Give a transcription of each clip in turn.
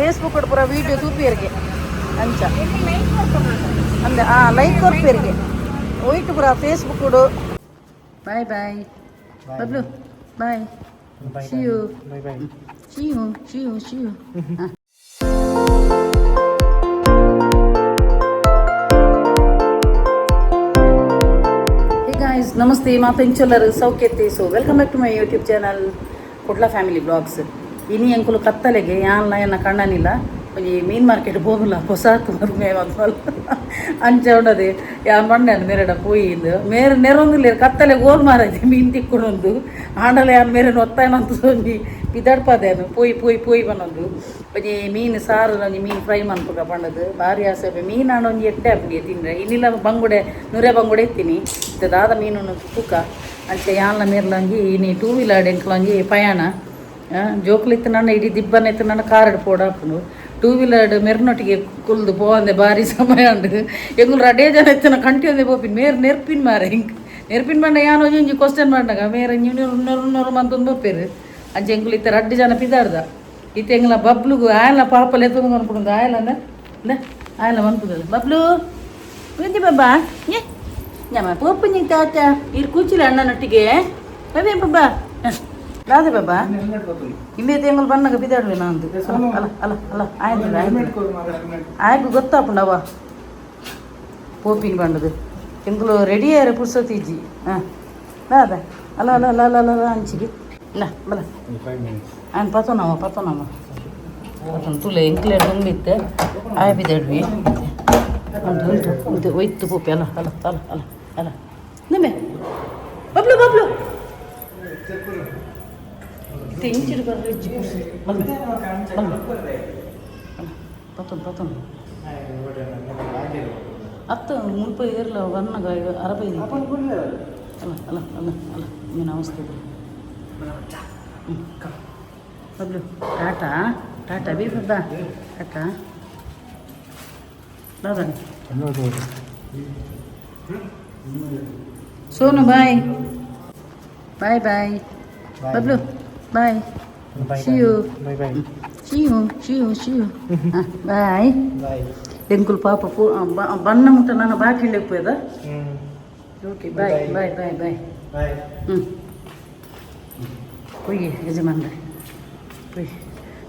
Facebook ಪೂರ video ತೂಪಿಯರಿಗೆ ಅಂಚ ಅಂದೆ ಲೈಕ್ ಕೊರ್ಪಿಯರಿಗೆ ಒಯ್ತು ಪೂರ Facebook bye bye Bablu bye ಶಿಯು ಶಿಯು ಶಿಯು ಶಿಯು गाइस नमस्ते मातेंचलर सौख्यते so welcome back to my YouTube channel ಕೊಡ್ಲ ಫ್ಯಾಮಿಲಿ ಬ್ಲಾಗ್ಸ್ ಇನಿ ಎಂಕುಲು ಕತ್ತಲೆಗೆ ಯಾನ್ಲ ಎನ್ನ ಕಣ್ಣನಿಲ್ಲ ಒಂಜಿ ಮೀನ್ ಮಾರ್ಕೆಟ್ ಹೋಗಲ್ಲ ಹೊಸಾತು ಮರುಮೆ ಮಕ್ಕಳು ಅಂಚ ಉಂಡದೆ ಯಾನ್ ಬಂಡನು ಮೇರೆಡ ಪೋಯಿಂದು ಮೇರೆ ನೆರೊಂದುಲ್ಲೇರು ಕತ್ತಲೆ ಗೋಲ್ ಮಾರೈತೆ ಮೀನ್ ತಿಕ್ಕೊಂಡೊಂದು ಆಂಡಲ ಯಾನ್ ಮೇರೆ ಒತ್ತಾಯನಂತ ಒಂಜಿ ಪಿದಡ್ಪದೇನು ಪೋಯಿ ಪೋಯಿ ಪೋಯಿ ಬನ್ನೊಂದು ಒಂಜಿ ಮೀನು ಸಾರು ಒಂಜಿ ಮೀನು ಫ್ರೈ ಮನ್ಪುಗ ಪಂಡದು ಭಾರಿ ಆಸೆ ಮೀನು ಆಂಡ ಒಂಜಿ ಎಡ್ಡೆ ಹಾಕ್ಬಿಡಿ ತಿಂದ್ರೆ ಇನ್ನಿಲ್ಲ ಬಂಗುಡೆ ನುರೆ ಬಂಗುಡೆ ಎತ್ತೀನಿ ದಾದ ಮೀನು ತೂಕ ಅಂಚೆ ಯಾನ್ಲ ಮೇರ್ಲಂಗಿ ಇನಿ ಟೂ ವೀಲರ್ ಎಂಕ್ಲಂಗಿ ಪಯಣ ಜೋಕ್ಲಿತ್ತು ನನ್ನ ಇಡೀ ದಿಬ್ಬನೈತು ನನ್ನ ಕಾರಡ್ ಪೋಡ ಹಾಕೊಂಡು ಟೂ ವೀಲರ್ ಮೆರ್ನೊಟ್ಟಿಗೆ ಕುಲ್ದು ಪೋವಂದೆ ಭಾರಿ ಸಮಯ ಉಂಡು ಎಂಗುಲು ರಡೇ ಜನ ಎತ್ತನ ಕಂಟಿಯೊಂದೆ ಪೋಪಿನ್ ಮೇರ್ ನೆರ್ಪಿನ್ ಮಾರ ಹಿಂಗೆ ನೆರ್ಪಿನ್ ಬಂಡ ಯಾನೋ ಒಂಜಿ ಕ್ವಶನ್ ಮಾಡ್ನಾಗ ಮೇರೆ ಇನ್ನೂರು ಮಂತೊಂದು ಬಪ್ಪೇರು ಅಂಚೆ ಎಂಗುಲು ಇತ್ತ ರಡ್ಡು ಜನ ಪಿದಾಡ್ದ ಇತ್ತ ಎಂಗ್ಲ ಬಬ್ಲುಗು ಆಯಲ್ಲ ಪಾಪಲ್ ಎತ್ತೊಂದು ಅನ್ಕೊಂಡು ಆಯಲ್ಲ ಅಂದ ಆಯಲ್ಲ ಮನ್ಪುದಲ್ಲ ಬಬ್ಲು ಎಂತಿ ಬಾಬಾ ಏ ഞമ്മ പോപ്പഞ്ഞി താറ്റ ഈ കൂച്ചില അണ്ണനൊട്ടിಗೆ ಬಬೇ ಬಾಬಾ ರಾಧೆ ಬಾಬಾ ಇಲ್ಲೇ ತೆಂಗಲ್ ಬಣ್ಣಗ ಬಿದ್ದಾಡುವೆ ನಾನು ಅಲ್ಲ ಅಲ್ಲ ಅಲ್ಲ ಆಯ್ತು ಆಯ್ತು ಗೊತ್ತಾಪುಂಡವ ಪೋಪಿನ ಬಂಡದು ಎಂಗುಲು ರೆಡಿ ಆರೆ ಪುರ್ಸತಿಜ್ಜಿ ಹಾಂ ರಾಧ ಅಲ್ಲ ಅಲ್ಲ ಅಲ್ಲ ಅಲ್ಲ ಅಲ್ಲ ಅಂಚಿಗೆ ಇಲ್ಲ ಬಲ ಆಯ್ತು ಪತೋನವ ತುಲೆ ಎಂಕ್ಲೆ ತುಂಬಿತ್ತೆ ಆಯ್ ಬಿದ್ದಾಡ್ವಿ ಉಂಟು ಉಂಟು ಒಯ್ತು ಪೋಪಿ ಅಲ್ಲ ಅಲ್ಲ ಅಲ್ಲ ಅಲ್ಲ ಅಲ್ಲ ನಿಮ್ಮೆ ಬಬ್ಲು ಬಬ್ಲು ತೆಂಚಿಡು ಬರ್ರಿ ಪತ್ತೊಂದು ಹತ್ತು ಮುಲ್ಪ ಇರಲ್ಲ ಬಣ್ಣಗ ಅರಬೈ ಅಲ್ಲ ಅಲ್ಲ ಅಲ್ಲ ಅಲ್ಲ ಏನು ಅವಸ್ಥೆ ಬಬ್ಲು ಟಾಟಾ ಟಾಟಾ ಬೀ ಬಬ್ಬಾ ಟಾಟಾ दादा Sonu bye bye bye Bablu bye शियू शियू शियू शियू बाय ಎಂಕುಲ್ ಪಾಪ ಬಣ್ಣ ಮುಟ್ಟ ನಾನು ಬಾಕಿ ಇಲ್ಲಕ್ಕೋದ ಓಕೆ ಬಾಯ್ ಬಾಯ್ ಬಾಯ್ ಬಾಯ್ ಹೋಗಿ ಯಜಮಾನ್ರೆ ಹೋಗಿ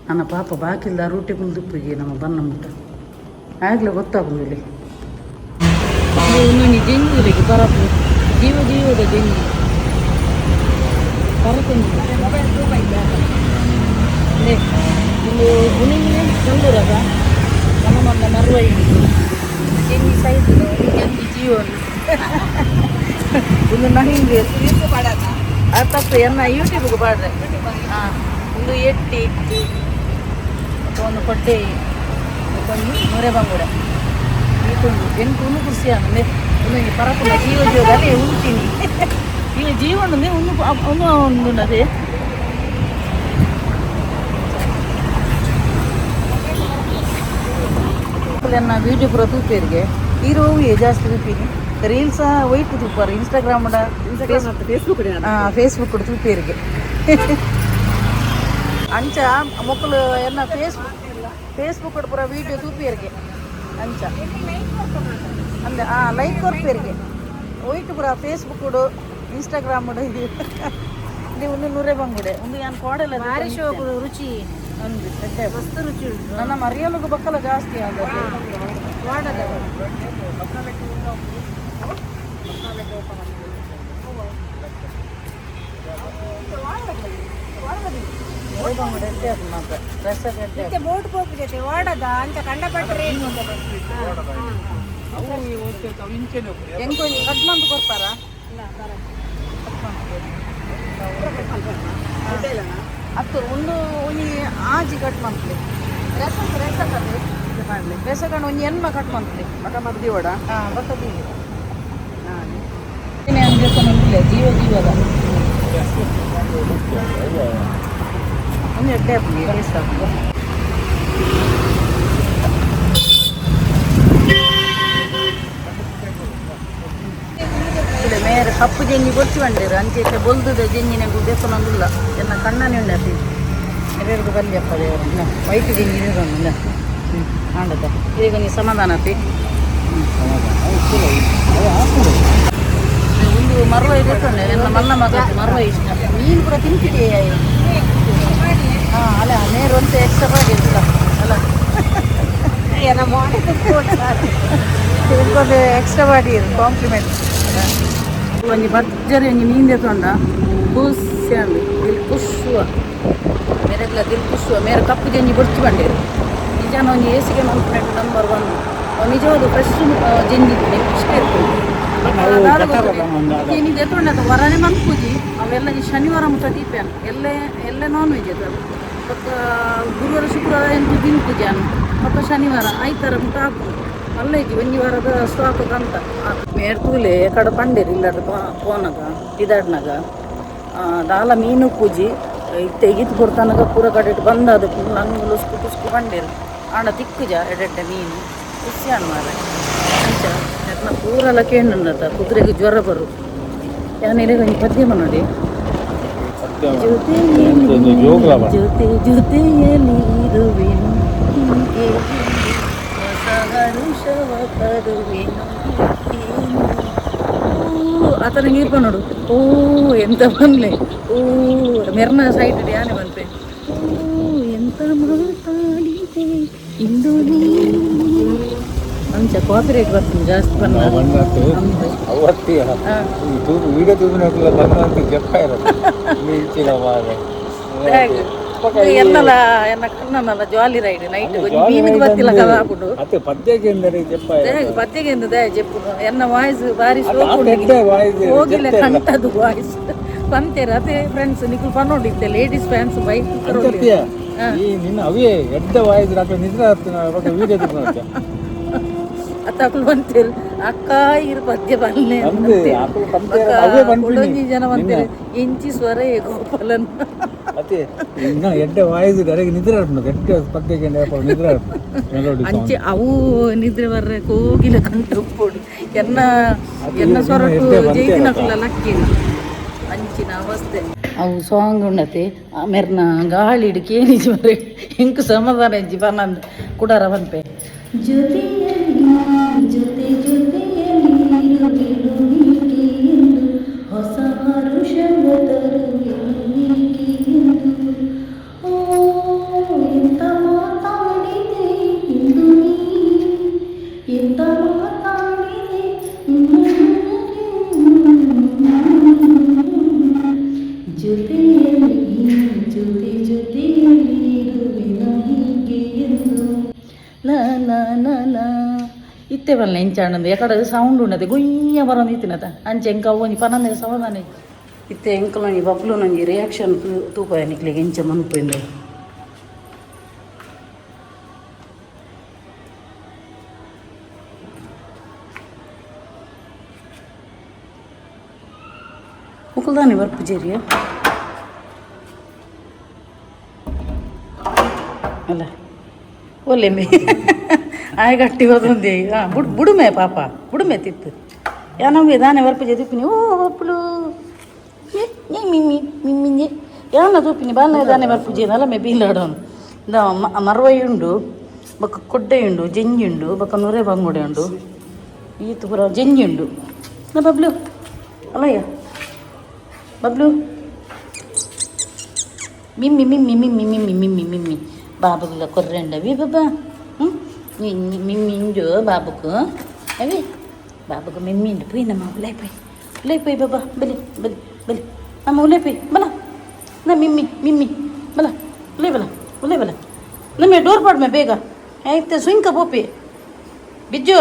ನನ್ನ ಪಾಪ ಬಾಕಿಲ್ದ ರೂಟಿ ಕುಂದುಪ್ಪಿಗೆ ನಮ್ಮ ಬಣ್ಣ ಮುಟ್ಟ ಆಗಲೇ ಗೊತ್ತಾಗುದಿಲ್ಲ ಇನ್ನೊಂದು ಜಂಗಿಲಿಗೆ ಪರಪು ಜೀವದ ಜಂಗಿ ಪರಪುಂದು ಇಲ್ಲಿ ಗುಣಿಗಿನೇ ಕಲ್ಲುರದ ನಮ್ಮ ಮರುವೈ ಜಂಗಿ ಸೈಜು ಜಂಗಿ ಜೀವನ ಒಂದು ನಂಗೆ ತಪ್ಪು ಎನ್ನ ಯೂಟ್ಯೂಬ್ಗೆ ಬಾಡ್ರೆ ಹಾಂ ಒಂದು ಎಟ್ಟಿ ಒಂದು ಕೊಟ್ಟೆ ಒಂದು ನೂರೆ ಬಂಗುಡೆ ಈಕೊಂಡು ಎಂಟು ಖುಷಿ ಅಂದರೆ ಒಂದು ಪರಪುಲ್ಲ ಜೀವ ಅದೇ ಉಂಟಿನಿ ಈಗ ಜೀವನದೇ ಒಂದು ಅದೇ ನನ್ನ ವೀಡಿಯೋ ಪೂರ ತೂಪೇರಿಗೆ ಹೀರೋ ಜಾಸ್ತಿ ತೂಪಿನಿ ರೀಲ್ಸ ಒಯ್ತು ತೂಪಾರು ಇನ್ಸ್ಟಾಗ್ರಾಮ್ ಫೇಸ್ಬುಕ್ ತೂಪೇರಿಗೆ ಅಂಚ ಮಕ್ಕಳು ಎನ್ನ ಫೇಸ್ಬುಕ್ ಪೂರ ವೀಡಿಯೋ ತೂಪಿಯರಿಗೆ ಅಂಚ ಅಂದೆ ಲೈಕ್ ಕೊರ್ಪಿಯರಿಗೆ ಒಯ್ತು ಪೂರ ಫೇಸ್ಬುಕ್ ಇನ್ಸ್ಟಾಗ್ರಾಮ್ ಇದು ಒಂದು ನೂರೇ ಬಂಗುಡೆ ಒಂದು ಏನು ಕೋಡೆಲ್ಲ ಭಾರಿ ಶೋಕು ರುಚಿ ಒಂದು ಮಸ್ತ್ ರುಚಿ ಉಂಟು ನನ್ನ ಮರಿಯಲ್ಲಿಗೂ ಬಕ್ಕಲ ಜಾಸ್ತಿ ಆಗುತ್ತೆ ಬೋಟ್ ಹೋಗ್ಬಿಟ್ಟೈತೆ ಓಡದ ಅಂತ ಕಂಡಪಟ್ಟರೆ ಹೆಂಗೆ ಕಟ್ ಮಂತ್ ಕೊಡ್ತಾರ ಹತ್ತು ಒಂದು ಒಂಜಿ ಆಜಿ ಕಟ್ ಮಂತ್ಲಿ ರೆಸಕಂಡು ಒಂಜಿ ಎನ್ಮ ಕಟ್ ಮಂತ್ಲಿ ಬಕ ಮದ್ದಿ ಓಡ ಬಕ ದೀವಿ ಜೀವದ ಒಂದು ಎಡ್ಡೆ ಮೇರೆ ಕಪ್ಪು ಜಂಗಿ ಗೊಚ್ಚಿ ಬಂದಿರು ಅಂಚೆ ಬೊಲ್ದುದ ಜಂಜಿನ ಬೆಕ್ಕನೊಂದಿಲ್ಲ ಎನ್ನ ಕಣ್ಣನೆ ಉಂಡತಿ ಎರಡು ಬಲ್ಲಿಯಪ್ಪ ದೇವರು ವೈಟ್ ಜಿಂಗಿರೋಲ್ಲ ಆಂಡದ ಈಗ ನೀವು ಸಮಾಧಾನ ಆತಿ ಒಂದು ಮರವ ಇದೆ ಎಲ್ಲ ಮಲ್ಲ ಮಗ ಮರವ ಇಷ್ಟ ಮೀನು ಕೂಡ ತಿಂತಿದೆಯಾ ಹಾಂ ಅಲ್ಲ ನೇರು ಅಂತ ಎಕ್ಸ್ಟ್ರಾ ಮಾಡಿರಲ್ಲ ಅಲ್ಲ ಏನೋ ಮಾಡಿದ್ದು ಎಕ್ಸ್ಟ್ರಾ ಮಾಡಿ ಕಾಂಪ್ಲಿಮೆಂಟ್ ಒಂಜಿ ಭರ್ಜರಿ ಒಂಜಿ ಮೀನು ತೊಂಡ ಖುಷಿ ಅಂದು ದಿಲ್ ಖುಷುವ ಮೇರೆಗ್ಲ ದಿಲ್ ಖುಷುವ ಮೇರೆ ಕಪ್ಪು ಜಂಜಿ ಬುಡ್ಚಿ ಬಂಡೇರು ನಿಜಾನ ಒಂಜಿ ಏಸಿಗೆ ಕಾಂಪ್ಲಿಮೆಂಟ್ ನಂಬರ್ 1 ನಿಜವಾದ ಫ್ರೆಶ್ ಜಂಜಿ ಇಷ್ಟ ಇರ್ತದೆ ನೀನು ಎತ್ತೊಂಡ ಹೊರನೆ ಮಲ್ಪುಜಿ ಅವೆಲ್ಲ ಈ ಶನಿವಾರ ಮುಟ್ಟ ದೀಪ್ಯಾನ ಎಲ್ಲೇ ನಾನ್ ವೆಜ್ ಅದು ಪಕ್ಕ ಗುರುವಾರ ಶುಕ್ರವಾರ ಎಂಟು ದಿನ ಪೂಜೆ ಅನ್ನು ಪಕ್ಕ ಶನಿವಾರ ಐತಾರ ಮುಟ್ಟ ಹಾಕು ಅಲ್ಲ ಇಜ್ಜಿ ಒಂಜಿ ವಾರದ ಸ್ಟಾಕ್ ಅಂತ ಮೇರ್ ತೂಲೆ ಕಡೆ ಪಂಡೇರಿ ಇಲ್ಲದ ಫೋನಾಗ ಇದಾಡ್ನಾಗ ದಾಲ ಮೀನು ಪೂಜಿ ತೆಗಿತು ಕೊಡ್ತಾನಾಗ ಪೂರ ಕಡೆ ಬಂದ ಅದು ನಂಗೆ ಲುಸ್ಕು ಟುಸ್ಕು ಪಂಡೇರು ಆಂಡ ತಿಕ್ಕುಜ ಎಡೆಡ್ಡೆ ಮೀನು ಖುಷಿ ಅಣ್ಣ ಮಾರ ಅಂಚ ಎತ್ನ ಪೂರೆಲ್ಲ ಕೇಂದ್ರ ಕುದುರೆಗೆ ಜ್ವರ ಬರು ಯಾನಿಲೆ ಒಂದು ಪದ್ಯ ನೋಡಿ ಜೊತೆ ಜೊತೆಯಲ್ಲಿ ಇರುವೆನು ಹೀಗೆ ಹೊಸ ಹರುಷವ ತರುವೆನು ಆತನ ನೀರ್ಪ ನೋಡು ಓ ಎಂತ ಬಂದ್ಲೆ ಓ ಮೆರ್ನ ಸೈಡ್ ಯಾನೆ ಬಂತೆ ಓ ಎಂತ ಮಾತಾಡಿದೆ ಇಂದು ಅಂಚ ಕಾಪಿ ರೇಟ್ ಬರ್ತದೆ ಜಾಸ್ತಿ ಎನ್ನಲ್ಲ ಎನ್ನ ಕಣ್ಣನಲ್ಲ ಜಾಲಿ ರೈಡ್ ನೈಟ್ ಮೀನಿಗೆ ಬರ್ತಿಲ್ಲ ಕದ ಹಾಕೊಂಡು ಪದ್ಯಗೆ ಜಪ್ಪು ಎನ್ನ ವಾಯ್ಸ್ ಬಾರಿ ಹೋಗಿಲ್ಲ ಕಂಟದು ವಾಯ್ಸ್ ಪಂತೇರ ಅದೇ ಫ್ರೆಂಡ್ಸ್ ನಿಖಲ್ ಪನ್ನೋಡಿದ್ದೆ ಲೇಡೀಸ್ ಫ್ಯಾನ್ಸ್ ಬೈಕ್ ಅತ್ತಕುಲು ಬಂತೇರು ಅಕ್ಕ ಇರು ಪದ್ಯ ಬಲ್ಲೆ ಕೊಡೊಂಜಿ ಜನ ಬಂತೇರು ಎಂಚಿ ಸ್ವರ ಗೋಪಾಲನ್ ಅಂಚೆ ಅವು ನಿದ್ರೆ ಬರ್ರೆ ಕೋಗಿಲ ಕಂಡು ಉಪ್ಪೋಡು ಎನ್ನ ಸ್ವರಟ್ಟು ಜೈದಿನಕುಲ ಲಕ್ಕಿನ ಅಂಚಿನ ಅವಸ್ಥೆ ಅವು ಸಾಂಗ್ ಉಣ್ಣತೆ ಮೆರ್ನ ಗಾಳಿ ಹಿಡು ಕೇನಿಜಿ ಬರೆ ಹೆಂಕು ಸಮಾಧಾನ ಇಜ್ಜಿ ಬನ್ನಂದು ಕುಡಾರ ಬಂಪೆ ಜೊತೆಯಲ್ಲಿ ಜೊತೆ ಜೊತೆಯಲ್ಲಿರುವೆನು ನೀಕೆ ಎಂದು ಹೊಸ ಹರುಷವ ತರುವೆನು ನೀಕೆ ಎಂದು ಓ ಎಂತ ಮಾತಾಡಿದೆ ಇಂದು ನೀ ಎಂತ ಮಾತಾಡಿದೆ ಜೊತೆಯಲ್ಲಿ ಜೊತೆ ಜೊತೆಯಲ್ಲಿರುವೆನು ಹೀಗೆ ಎಂದು ಲ ಲ ಲ ಲ ಇತ್ತೆ ಬಲ್ಲ ಎಂಚಾಣಂದು ಎಕಡೆ ಸೌಂಡ್ ಉಂಡದೆ ಗುಯ್ಯ ಬರೋದು ಇತ್ತಿನದ ಅಂಚೆ ಎಂಕ ಅವನಿ ಪನಂದ ಸಮಾಧಾನ ಇತ್ತೆ ಎಂಕಲೊಂಜಿ ಬಬ್ಲು ನಂಜಿ ರಿಯಾಕ್ಷನ್ ತೂಪ ನಿಕ್ಲಿಗೆ ಎಂಚ ಮನ್ಪುಂದೆ ಮುಕುಲ್ದಾನೆ ಬರ್ಪುಜೇರಿಯ ಅಲ್ಲ ಒಲ್ಲೆ ಮೇ ಆಯ್ ಗಟ್ಟಿ ಹೋದೊಂದೇ ಹಾಂ ಬುಡುಮೆ ಪಾಪ ಬುಡುಮೆ ತಿತ್ತು ಯಾನಂಗೆ ದಾನೆ ಬರ್ಪುಜೆ ತುಪ್ಪಿನಿ ಓ ಒಪ್ಪಲು ಮಿಮ್ಮಿ ಮಿಮ್ಮಿಂಜೆ ಯಾನ ತುಪ್ಪಿನಿ ಬಾನ ದಾನೆ ಬರ್ಪುಜೆ ನಲ್ಲ ಮೇ ಬೀಲಾಡೋನು ಮರವೈ ಉಂಡು ಬೊಕ್ಕ ಕೊಡ್ಡೆ ಉಂಡು ಜಂಜಿ ಉಂಡು ಬೊಕ್ಕ ನೂರೆ ಬಂಗುಡೆ ಉಂಡು ಈತು ಪುರ ಜಂಜಿ ಉಂಡು ನಾ ಬಬ್ಲು ಅಲ್ಲಯ್ಯ ಬಬ್ಲು ಮಿಮ್ಮಿ ಮಿಮ್ಮಿ ಮಿಮ್ಮಿ ಮಿಮ್ಮಿ ಮಿಮ್ಮಿ ಮಿಮ್ಮಿ ಬಾಬುಗಳ ಕೊರ್ರೆಂಡವಿ ಬಾಬಾ ಮಿಮ್ಮಿಂಜು ಬಾಬುಕು ಅವಿ ಬಾಬುకు ಮಿಮ್ಮಿಂಡು ಪೋಯ್ ನಮ್ಮ ಉಲೈ ಪೋಯ್ ಬಾಬಾ ಬಲಿ ಬಲಿ ಬಲಿ ನಮ್ಮ ಉಲೈ ಪೋಯ್ ಬಲ ನಾ ಮಿಮ್ಮಿ ಮಿಮ್ಮಿ ಬಲ ಉಲೈ ಬಲ ನಮ್ಮೆ ಡೋರ್ ಪಾಡ್ಮೆ ಬೇಗ ಆಯ್ತು ಸುಂಕ ಪೋಪಿ ಬಿಜ್ಜು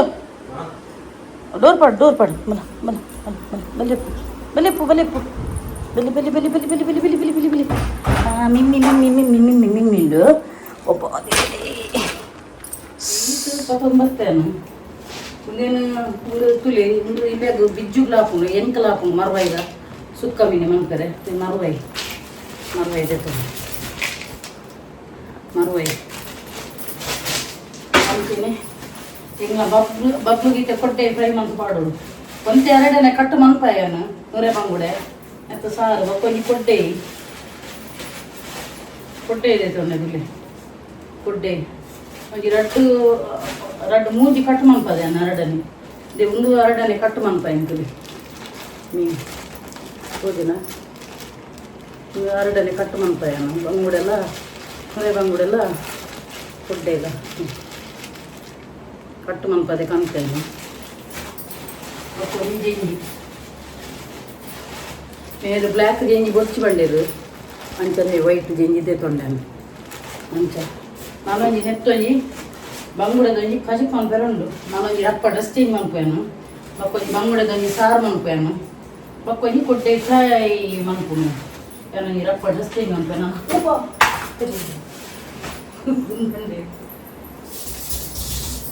ಡೋರ್ ಪಾಡು ಬಲ ಬಲ ಬಲ ಬಲೆಪ್ಪು ಬಲೆಪ್ಪು ಬಲಿ ಬಲಿ ಬಲಿ ಬಲಿ ಬಲಿ ಬಲಿ ಬಲಿ ಬಲಿ ಬಲಿ ಬಲಿ ಮಿಮ್ಮಿ ಮಿಮ್ಮಿ ಮಿಮ್ಮಿ ಮಿಮ್ಮಿ ಮಿಮ್ಮಿಂಡು ಒಬ್ಬ ಪಾಪ ಬರ್ತೇನು ಇನ್ನೇನು ತುಳಿ ಇಲ್ಲಾಗ ಬಿಜ್ಜುಗ್ಲಾಪುಂಡು ಎಂಕಲಾಪುಂಡು ಮರವೈಗ ಸುಕ್ಕ ಮೀನು ಮನ್ಕರೆ ಮರವೈ ಜೊತೆ ಮರವೈ ಅಂತೀನಿ ಈಗ ಬಬ್ಲು ಗೀತೆ ಕೊಟ್ಟೆ ಫ್ರೈ ಮಂತ್ ಪಾಡೋಡು ಒಂತೆ ಎರಡನೇ ಕಟ್ಟು ಮನ್ಪಾಯನು ನೂರೆ ಬಂಗುಡೆ ಮತ್ತು ಸಾರು ಬಕ್ಕೊಂಜಿ ಕೊಡ್ಡೆ ಕೊಡ್ಡೆ ಇದೆ ತೊಂದರೆ ಕೊಡ್ಡೆ ಒಂಜಿ ರಡ್ಡು ಮೂಜಿ ಕಟ್ ಮನ್ಪದೆ ಅನ್ನ ಅರಡನೆ ಇದೆ ಒಂದು ಅರಡನೆ ಕಟ್ ಮನ್ಪ ಎಂಕುಲಿ ಮೀನು ಹೋದಿನ ಅರಡನೆ ಕಟ್ ಮನ್ಪಾಯನ ಬಂಗುಡೆಲ್ಲ ಹೊರೆ ಬಂಗುಡೆಲ್ಲ ಕೊಡ್ಡೆ ಇಲ್ಲ ಕಟ್ಟು ಮನ್ಪದೆ ಕನ್ಕೈನು ಜೇಂಜಿ ಮೇಲು ಬ್ಲ್ಯಾಕ್ ಜೇಂಜಿ ಬೊಚ್ಚಿ ಬಂಡೇರು ಅಂಚನೆ ವೈಟ್ ಜೇಂಜಿದೆ ತೊಂಡೆನು ಅಂಚ ನಾನೊಂಜಿ ನೆತ್ತೊಂಜಿ ಬಂಗುಡದೊಂಜಿ ಕಜಿಪ್ ಮನ್ಪೆರುಂಡು ನಾನೊಂಜಿ ಅಪ್ಪ ಡ್ರೆಸ್ ಚೇಂಜ್ ಮನ್ಪೇನು ಬಕ್ಕೊಂಜಿ ಬಂಗುಡದೊಂಜಿ ಸಾರು ಮನ್ಪೇನು ಬಕ್ಕೊಂಜಿ ಕೊಡ್ಡೆ ಫ್ರೈ ಮನ್ಪುನು ಏನೊಂಜಿ ರಪ್ಪ ಡ್ರೆಸ್ ಚೇಂಜ್ ಮನ್ಪೇನು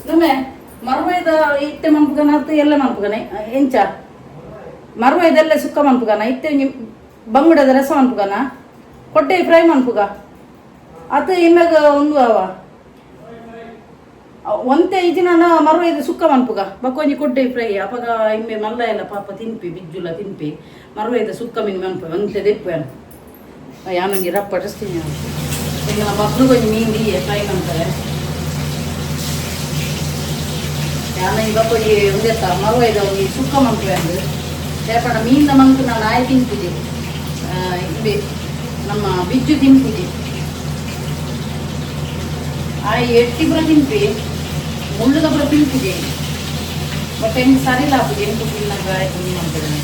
ನಮ್ಮೆ ಮರುವೈದ ಇತ್ತೆ ಮನ್ಪುಗನ ಅರ್ಥ ಎಲ್ಲ ಮನ್ಪುಗನೆ ಎಂಚ ಮರುವೈದೆಲ್ಲ ಸುಕ್ಕ ಮನ್ಪುಗನ ಇತ್ತೆ ಬಂಗುಡದ ರಸ ಮನ್ಪುಗನ ಕೊಟ್ಟೆ ಫ್ರೈ ಮನ್ಪುಗ ಅತ್ತ ಇಮ್ಯಾಗ ಒಂದು ಒಂತೆ ಇಜಿನ ಮರುವೈದು ಸುಕ್ಕ ಮನ್ಪುಗ ಬಕ್ಕೊಂಜಿ ಕೊಡ್ಡೆ ಫ್ರೈ ಅಪಗ ಇಮ್ಮೆ ಮಲ್ಲ ಎಲ್ಲ ಪಾಪ ತಿನ್ಪಿ ಬಿಜ್ಜುಲ ತಿನ್ಪಿ ಮರುವೈದ ಸುಕ್ಕ ಮೀನು ಮನ್ಪು ಒಂತೆ ದೆಪ್ಪೇನು ಯಾನಂಗೆ ರಪ್ಪ ಡ್ರೆಸ್ಟಿಂಗ್ ಈಗ ಮಕ್ಕಳು ಕೊಂಚ ಮೀನು ದೀಯೆ ಫ್ರೈ ಮಾಡ್ತಾರೆ ಯಾನ ಇವಾಗ ಒಂದೆತ್ತ ಮರುವೈದ ಒಂದು ಸುಕ್ಕ ಮಂಪು ಅಂದು ಯಾಕಂಡ ಮೀನಿನ ಮಂಕು ನಾನು ಆಯ್ ತಿನ್ಪುಜಿ ಇವೆ ನಮ್ಮ ಬಿಜ್ಜು ತಿನ್ಪುಜಿ ಆಯ್ ಎಟ್ಟಿಬ್ರ ತಿನ್ಪಿ ಮುಳ್ಳುಗಬ್ರ ತಿನ್ಪುಜಿ ಬಟ್ ಹೆಂಗೆ ಸರಿಲ್ಲ ಹಾಪುಜಿ ಎಂಟು ತಿನ್ನಾಗ ಆಯ್ತು ಮೀನು ಮಾಡ್ತಾರೆ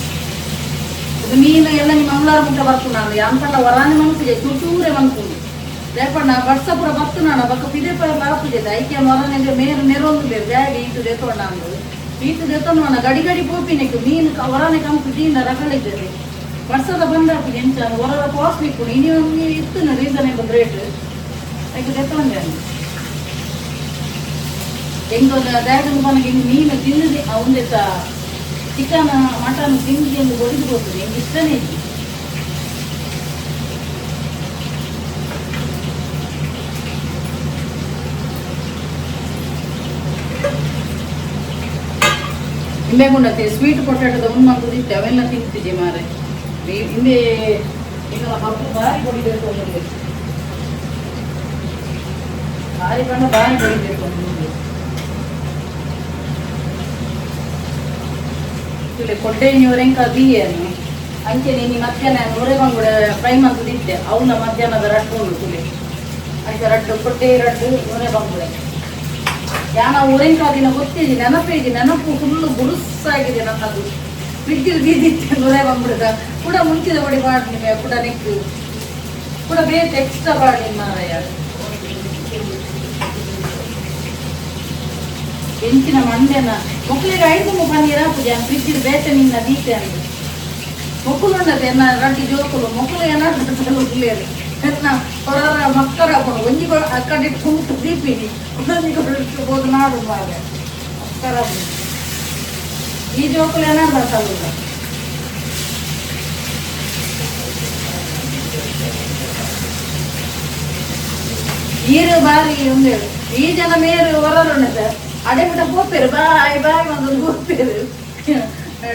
ಇದು ಮೀನು ಎಲ್ಲ ನಿಮ್ಮ ಮಂಗಳವಾರ ಮುಟ್ಟ ಬರ್ತು ನಾನು ಯಾಂಪಲ್ಲ ವರಾನೆ ಮಂಪುಜೆ ಚೂಚೂರೆ ಮಂಪುಂಡು ರೇಪಣ್ಣ ಬಡ್ಸಪುರ ಬತ್ತು ನಾನು ಬಕ್ಕ ಪಿದೆ ಬಾಪುಜೆದ ಐಕೆ ಮರನಿಗೆ ಮೇರು ನೆರೊಂದು ಬೇರೆ ಬ್ಯಾಗ್ ಈಟು ದೆತ್ತೋಣ ಅಂದು ಈಟು ದೆತ್ತೋಣ ಗಡಿ ಗಡಿ ಪೋಪಿನೆಕ್ಕು ಮೀನು ಹೊರನೆ ಕಂಪು ತೀನ ರಗಳಿದ್ದೇನೆ ಬಡ್ಸದ ಬಂದಾಪುಜೆ ಎಂಚ ಹೊರ ಕಾಸ್ಟ್ಲಿಕ್ಕು ಇನ್ನು ಇತ್ತು ರೀಸನೇಬಲ್ ರೇಟ್ ಐದು ದೆತ್ತೊಂಡೆ ಹೆಂಗೊಂದು ಡ್ಯಾಗನ್ ಬನಗೆ ಮೀನು ತಿನ್ನದೆ ಒಂದೆತ್ತ ಚಿಕನ್ ಮಟನ್ ತಿಂದು ಎಂದು ಹೊಡಿದು ಹೋಗ್ತದೆ ಹೆಂಗೆ ಇಷ್ಟನೇ ಇತ್ತು ಹಿಂಬೆಗುಂಡತ್ತೆ ಸ್ವೀಟ್ ಪೊಟ್ಯಾಟೋದ ಉಣ್ಮಂತಿದ್ದೆ ಅವೆಲ್ಲ ತಿಂತಿದ್ದೆ ಮಾರೆ ಹಿಂದೆ ಈಗ ಮಕ್ಕಳು ಭಾರಿ ಹೊಡಿಬೇಕು ಅನ್ನೋದು ಭಾರಿ ಬಣ್ಣ ಭಾರಿ ಹೊಡಿಬೇಕು ಅನ್ನೋದು ಇಲ್ಲಿ ಕೊಡ್ಡೆ ನೀವರೆಂಕ ಬೀಯನ್ನು ಅಂಚೆ ನೀನು ಮಧ್ಯಾಹ್ನ ನೂರೇ ಬಂಗುಡೆ ಫ್ರೈ ಮಾಡ್ತಿದ್ದೆ ಅವನ ಮಧ್ಯಾಹ್ನದ ರಟ್ಟು ಉಂಟು ತುಳಿ ಆಯ್ತು ರಡ್ಡು ಕೊಡ್ಡೆ ರಡ್ಡು ನೂರೇ ಬಂಗುಡೆ ಯಾನ ಊರೆಂಕಾದಿನ ಗೊತ್ತಿದೆ ನೆನಪು ಫುಲ್ಲು ಬುಡುಸಾಗಿದೆ ನನ್ನದು ಫ್ರಿಡ್ಜಲ್ಲಿ ಬೀದಿತ್ತೆ ನೂರೇ ಬಂದ್ಬಿಡಿದ ಕೂಡ ಮುಂಚಿದ ಬಡಿ ಮಾಡಿ ನಿಮಗೆ ಕೂಡ ನೆಕ್ಕು ಕೂಡ ಬೇಕು ಎಕ್ಸ್ಟ್ರಾ ಮಾಡಿ ಮಾರಾಯ ಎಂಚಿನ ಮಂಡ್ಯನ ಮಕ್ಕಳಿಗೆ ಐದು ಪನ್ನೀರ ಪೂಜೆ ಫ್ರಿಡ್ಜಲ್ಲಿ ಬೇಟೆ ನಿನ್ನ ದೀತೆ ಅಂತ ಮಕ್ಕಳು ಉಂಡದೆ ಎನ್ನ ರಡ್ಡಿ ಜೋಕುಲು ಮಕ್ಕಳು ಏನಾದ್ರು ಉಳ್ಳೇರಿ ಎನ್ನ ಹೊರ ಮಕ್ಕಳ ಒಂಜಿ ಆ ಕಡೆ ಕುಂಟು ದೀಪಿನಿ ಹೋದು ನಾಡು ಮಾರೆ ಮಕ್ಕಳ ಈ ಜೋಕುಲು ಏನಾದ್ರು ಅಸಲ್ಲ ಈರು ಬಾರಿ ಒಂದು ಈ ಜನ ಮೇರು ಹೊರರುಣ್ಣದ ಅಡೆಬಿಟ ಹೋಗ್ತೇರು ಬಾಯ್ ಬಾಯ್ ಒಂದು ಹೋಗ್ತೇರು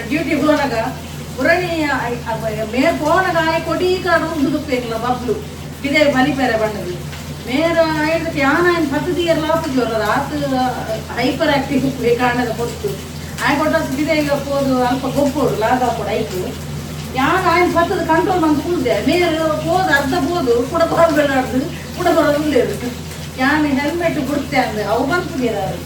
ಡ್ಯೂಟಿ ಹೋದಾಗ ಪುರಣಿ ಮೇರ್ ಪೋನಾಗ ಆಯ್ ಕೊಡಿ ಕಾಡು ಉಂದುಪ್ಪೇನಿಲ್ಲ ಬಬ್ಲು ಇದೇ ಮಲಿಪೇರೆ ಬಣ್ಣದು ಮೇರು ಆಯ್ತು ಯಾನ ಹತ್ತದಿಯರ್ ಲಾಪುಜಿ ಬರೋದು ಆತು ಹೈಪರ್ ಆಕ್ಟಿವ್ ಕಾರಣದ ಕೊಟ್ಟು ಆಯ್ ಕೊಟ್ಟು ಇದೇ ಈಗ ಹೋದು ಅಲ್ಪ ಗೊಪ್ಪೋಡು ಲಾಗಾಪೋಡು ಆಯ್ತು ಯಾನ ಆಯ್ತು ಹತ್ತದ ಕಂಟ್ರೋಲ್ ಬಂದು ಕೂದೆ ಮೇರು ಹೋದು ಅರ್ಧ ಹೋದು ಕೂಡ ಬರಬೇಡಾಡ್ದು ಕೂಡ ಬರೋದು ಉಳ್ಳೇದು ಯಾನ್ ಹೆಲ್ಮೆಟ್ ಬಿಡುತ್ತೆ ಅಂದೆ ಅವು ಬಂದ್ಬಿಟ್ಟಿದ್ದಾರೆ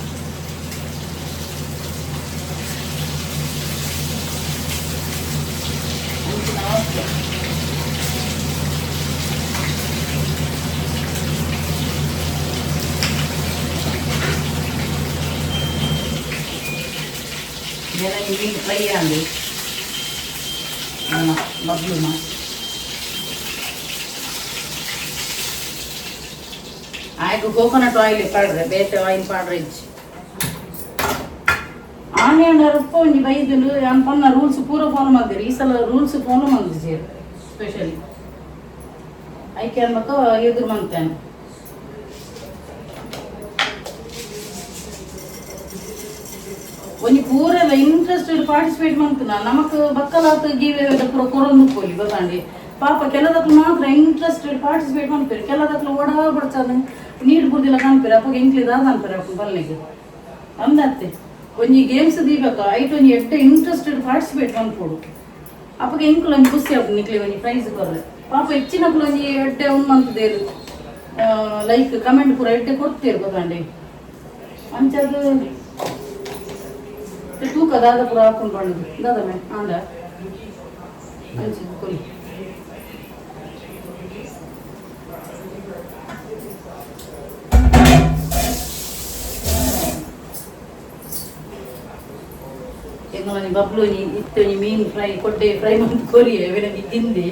ಮೀನು ಫ್ರೈ ಅಂದು ಮೊದಲು ಆಯ್ತು ಕೋಕೋನಟ್ ಆಯಿಲ್ ಪಾಡ್ರೆ ಬೇತೆ ಆಯಿಲ್ ಪಾಡ್ರೆ ಇಚ್ಚಿ ಆನಿಯನ್ ರೂಪ ಒಂಜಿ ಬೈದಲು ಅನ್ಪನ್ನ ರೂಲ್ಸ್ ಪೂರ ಫಾಲೋ ಮಾಡ್ತೀರಿ ಈ ಸಲ ರೂಲ್ಸ್ ಫಾಲೋ ಮಾಡಿಸಿ ಸ್ಪೆಷಲಿ ಐಕೆ ಅನ್ಬೇಕು ಎದುರು ಮಾಡ್ತೇನೆ ಒಂಜಿ ಪೂರೆಲ್ಲ ಇಂಟ್ರೆಸ್ಟೆಡ್ ಪಾರ್ಟಿಸಿಪೇಟ್ ಮಾಡ್ತೀನಿ ನಮಕ್ ಬಕ್ಕಲಾತ ಗೀವೆ ಪೂರ ಕೊರೊಂದು ಪೋಲಿ ಬಗಾಂಡಿ ಪಾಪ ಕೆಲದಕ್ಕೆ ಮಾತ್ರ ಇಂಟ್ರೆಸ್ಟೆಡ್ ಪಾರ್ಟಿಸಿಪೇಟ್ ಮಾಡ್ತಾರೆ, ಕೆಲದಕ್ಕೆ ಓಡಾಡ್ಬಿಡ್ತಾನೆ ನೀರು ಬುದ್ದಿಲ್ಲ ಕಾಣ್ತಾರೆ ಅಪ್ಪ ಎಂಕ್ಲಿದಾದ ಅನ್ತಾರೆ ಅಪ್ಪ ಬಲ್ಲಿಗೆ ಅಂದತ್ತೆ ಒಂಜಿ ಗೇಮ್ಸ್ ದೀಬೇಕು ಐಟ್ ಒಂಜಿ ಎಡ್ಡೆ ಇಂಟ್ರೆಸ್ಟೆಡ್ ಪಾರ್ಟಿಸಿಪೇಟ್ ಮಾಡ್ಕೊಡು ಅಪ್ಪಗೆ ಎಂಕುಲು ಒಂಜಿ ಖುಷಿ ಆಗ್ತದೆ ನಿಕ್ಲಿ ಒಂಜಿ ಪ್ರೈಸ್ ಬರ್ರೆ ಪಾಪ ಹೆಚ್ಚಿನಕ್ಕಲು ಒಂಜಿ ಎಡ್ಡೆ ಮಂತದೇರು ಲೈಕ್ ಕಮೆಂಟ್ ಪೂರ ಎಡ್ಡೆ ಕೊಡ್ತೇರು ಗೊತ್ತಾಂಡೆ ಅಂಚದು ತೂಕ ದಾದ ಪೂರ ಹಾಕೊಂಡು ಬಂದು ದಾದ ಮೇ ಆಂಡ ಅಂಚದು ಕೊಲಿ ಎಂಗನಿ ಬಬ್ಲೋನಿ ಇತ್ತೊನಿ ಮೀನು ಫ್ರೈ ಕೊಡ್ಡೆ ಫ್ರೈ ಮಾಡಿ ಕೊರಿಯೆ ನನಗೆ ತಿಂದೆ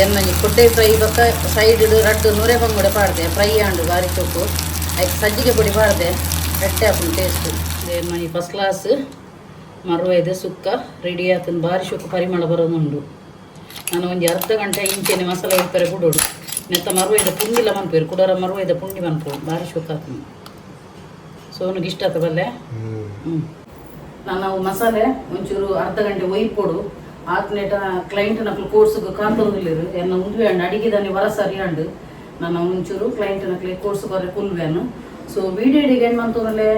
ಎಣ್ಣೆ ಕೊಡ್ಡೆ ಫ್ರೈ ಬಕ್ಕ ಸೈಡ್ ರಡ್ಡು ನೂರೆ ಬಂಗುಡೆ ಪಾಡ್ದೆ ಫ್ರೈ ಆಂಡು ಬಾರಿ ಚೊಕ್ಕು ಆಯ್ತು ಸಜ್ಜಿಗೆ ಪುಡಿ ಪಾಡ್ದೆ ರಟ್ಟೆ ಹಾಕೊಂಡು ಟೇಸ್ಟು ಮನಿ ಫಸ್ಟ್ ಕ್ಲಾಸ್ ಮರುವೈದು ಸುಕ್ಕ ರೆಡಿ ಆತನ ಬಾರಿ ಚೊಕ್ಕು ಪರಿಮಳ ಬರೋದುಂಡು ನಾನು ಒಂದು ಅರ್ಧ ಗಂಟೆ ಇಂಚೆನೆ ಮಸಾಲೆ ಇಪ್ಪರೆ ಬಿಡೋಡು ಮೆತ್ತ ಮರುವೈದ ಪುಂಡಿಲ್ಲ ಮನ್ಪೇರು ಕುಡೋರ ಮರುವೈದ ಪುಂಡಿ ಮನ್ಪು ಬಾರಿ ಚೊಕ್ಕ ಆತನು ಸೋನಿಗೆ ಇಷ್ಟ ಆತ ಬಲ್ಲೆ ನಾನು ಮಸಾಲೆ ಒಂಚೂರು ಅರ್ಧ ಗಂಟೆ ಒಯ್ಪೊಡು ಆತ್ನೇಟ ಕ್ಲೈಂಟ್ ನಕ್ಲು ಕೋರ್ಸ್ಗೆ ಕಾತೊಂದಿಲ್ಲಿರು ಎನ್ನ ಉಂದ್ವೆ ಅಂಡು ಅಡಿಗೆದಾನೆ ವರ ಸರಿ ಅಂಡು ನಾನು ಒಂಚೂರು ಕ್ಲೈಂಟ್ ನಕ್ಲೆ ಕೋರ್ಸ್ ಬರ್ರೆ ಕುಲ್ವೇನು ಸೊ ವಿಡಿಯೋ ಅಡಿಗೆ ಏನು ಮಾಡ್ತೋನಲ್ಲೇ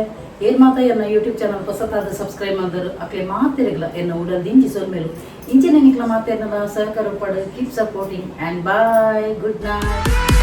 ಏನು ಮಾತಾ ಎನ್ನ ಯೂಟ್ಯೂಬ್ ಚಾನಲ್ ಹೊಸತಾದ ಸಬ್ಸ್ಕ್ರೈಬ್ ಮಾಡಿದ್ರು ಅಕ್ಲೆ ಮಾತಿರಗಿಲ್ಲ ಎನ್ನ ಉಡಲ್ದು ಇಂಚಿ ಸೋಲ್ಮೇಲು ಇಂಚಿನ ನಿಕ್ಲ ಮಾತೇನಲ್ಲ ಸಹಕಾರ ಪಡು keep supporting and bye good night.